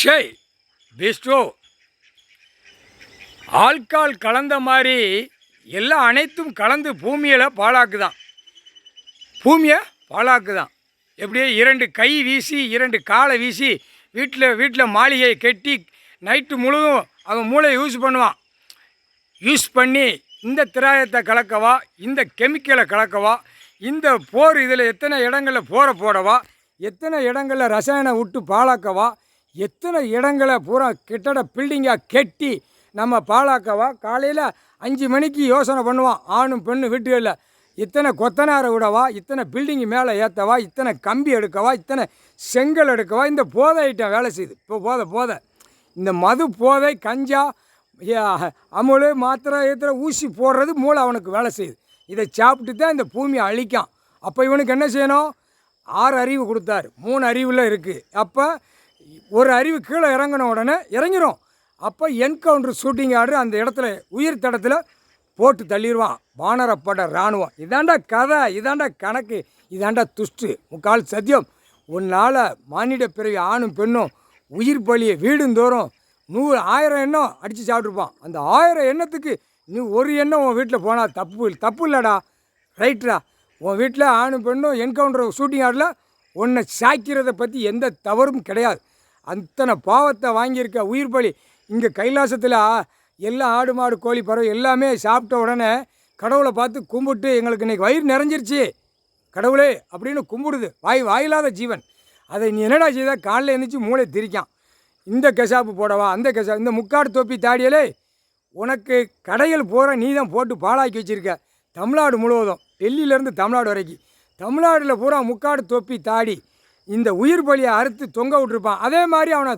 ஷே Bairstow alcohol கலந்த மாதிரி எல்லாம் அனைத்தும் கலந்து பூமியில் பாழாக்குதான். பூமியை பாழாக்குதான். எப்படியே 2 கை வீசி 2 காலை வீசி வீட்டில் மாளிகையை கட்டி நைட்டு முழுவதும் அவன் மூளையை யூஸ் பண்ணி இந்த திராயத்தை கலக்கவா, இந்த கெமிக்கலை கலக்கவா, இந்த போர் இதில் எத்தனை இடங்களில் போடவா, எத்தனை இடங்களில் ரசாயனை விட்டு பாழாக்கவா, எத்தனை இடங்களை பூரா கட்டட பில்டிங்காக கட்டி நம்ம பாழாக்கவா. காலையில் 5 மணிக்கு யோசனை பண்ணுவான், ஆணும் பெண்ணு வீட்டுகளில் இத்தனை கொத்தனாரை விடவா, இத்தனை பில்டிங்கு மேலே ஏற்றவா, இத்தனை கம்பி எடுக்கவா, இத்தனை செங்கல் எடுக்கவா. இந்த போதை ஐட்டம் வேலை செய்யுது. இப்போ போதை இந்த மது போதை, கஞ்சா, அமுல், மாத்திரை ஏற்றுற ஊசி போடுறது மூளை அவனுக்கு வேலை செய்யுது. இதை சாப்பிட்டு தான் இந்த பூமியை அழிக்கான். அப்போ இவனுக்கு என்ன செய்யணும்? 6 அறிவு கொடுத்தாரு, 3 அறிவில் இருக்குது. அப்போ ஒரு அறிவு கீழே இறங்கின உடனே இறங்கிரும். அப்போ என்கவுண்டர் ஷூட்டிங் ஆர்டர் அந்த இடத்துல உயிர் தடத்தில் போட்டு தள்ளிடுவான் வானரப்பட இராணுவம். இதாண்டா கதை, இதாண்டா கணக்கு, இதாண்டா துஷ்டு, முக்கால் சத்தியம். உன்னால் மானிட பிறவி ஆணும் பெண்ணும் உயிர் பலியை வீடுந்தோறும் 100 1000 எண்ணம் அடித்து சாப்பிட்ருப்பான். அந்த 1000 எண்ணத்துக்கு நீ ஒரு எண்ணம் உன் வீட்டில் போனால் தப்பு இல்லைடா, ரைட்டா. உன் வீட்டில் ஆணும் பெண்ணும் என்கவுண்டர் ஷூட்டிங் ஆர்டரில் உன்னை சாய்க்கிறத பற்றி எந்த தவறும் கிடையாது. அத்தனை பாவத்தை வாங்கியிருக்க உயிர் பலி. இங்கே கைலாசத்தில் எல்லாம் ஆடு மாடு கோழி பறவை எல்லாமே சாப்பிட்ட உடனே கடவுளை பார்த்து கும்பிட்டு எங்களுக்கு இன்றைக்கி வயிறு நிறைஞ்சிருச்சு கடவுளே அப்படின்னு கும்பிடுது. வாயில்லாத ஜீவன். அதை நீ என்னடா செய்த? காலையில் எழுந்திரிச்சு மூளை திரிக்கான். இந்த கசாப்பு போடவா, அந்த கசாப்பு, இந்த முக்காடு தொப்பி தாடியலே உனக்கு கடைகள் போகிற நீ தான் போட்டு பாழாக்கி வச்சுருக்க. தமிழ்நாடு முழுவதும், டெல்லியிலேருந்து தமிழ்நாடு வரைக்கும், தமிழ்நாட்டில் பூரா முக்காடு தொப்பி தாடி இந்த உயிர் பலியை அறுத்து தொங்க விட்டுருப்பான். அதே மாதிரி அவனை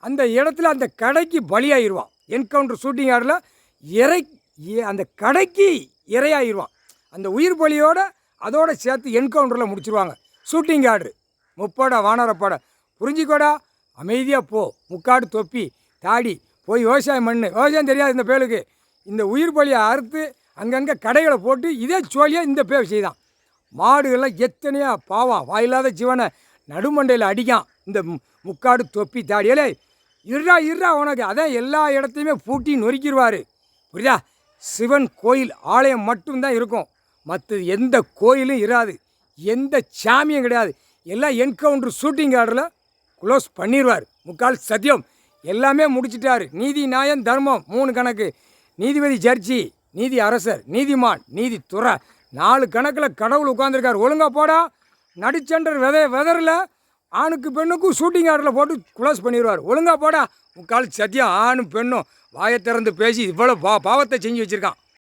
அந்த இடத்துல அந்த கடைக்கு பலியாகிடுவான். என்கவுண்டர் ஷூட்டிங் ஆர்டரில் அந்த கடைக்கு இரையாகிடுவான். அந்த உயிர் பலியோட அதோடு சேர்த்து என்கவுண்டரில் முடிச்சிருவாங்க ஷூட்டிங் ஆர்டரு. முப்படா வானரப்பட புரிஞ்சிக்கோடா, அமைதியாக போ. முக்காடு தொப்பி தாடி போய் விவசாயம் பண்ணு. விவசாயம் தெரியாது இந்த பேருக்கு. இந்த உயிர் பலியை அறுத்து அங்கங்கே கடைகளை போட்டு இதே சோழியாக இந்த பேர் செய்தான். மாடுகள்லாம் எத்தனையா பாவம் வாயில்லாத ஜீவனை நடுமண்டையில் அடிக்கான் இந்த முக்காடு தொப்பி தாடியலே. இருறா உனக்கு. அதான் எல்லா இடத்தையுமே பூட்டி நொறுக்கிடுவார், புரியுதா? சிவன் கோயில் ஆலயம் மட்டும்தான் இருக்கும், மற்ற எந்த கோயிலும் இராது, எந்த சாமியும் கிடையாது. எல்லாம் என்கவுண்டர் ஷூட்டிங் ஆர்டரில் க்ளோஸ் பண்ணிடுவார். முக்கால் சத்தியம். எல்லாமே முடிச்சிட்டாரு. நீதி நியாயம் தர்மம் 3 கணக்கு. நீதிபதி ஜட்ஜி, நீதி அரசர், நீதிமான், நீதி துறை 4 கணக்கில் கடவுள் உட்காந்துருக்கார். ஒழுங்கா போடா. நடிச்சண்டர் வெதரில் ஆணுக்கு பெண்ணுக்கும் ஷூட்டிங் ஆர்டரில் போட்டு க்ளோஸ் பண்ணிடுவார். ஒழுங்கா போடா. முக்கால் சத்தியம். ஆணும் பெண்ணும் வாயை திறந்து பேசி இவ்வளோ பாவத்தை செஞ்சு வச்சுருக்கான்.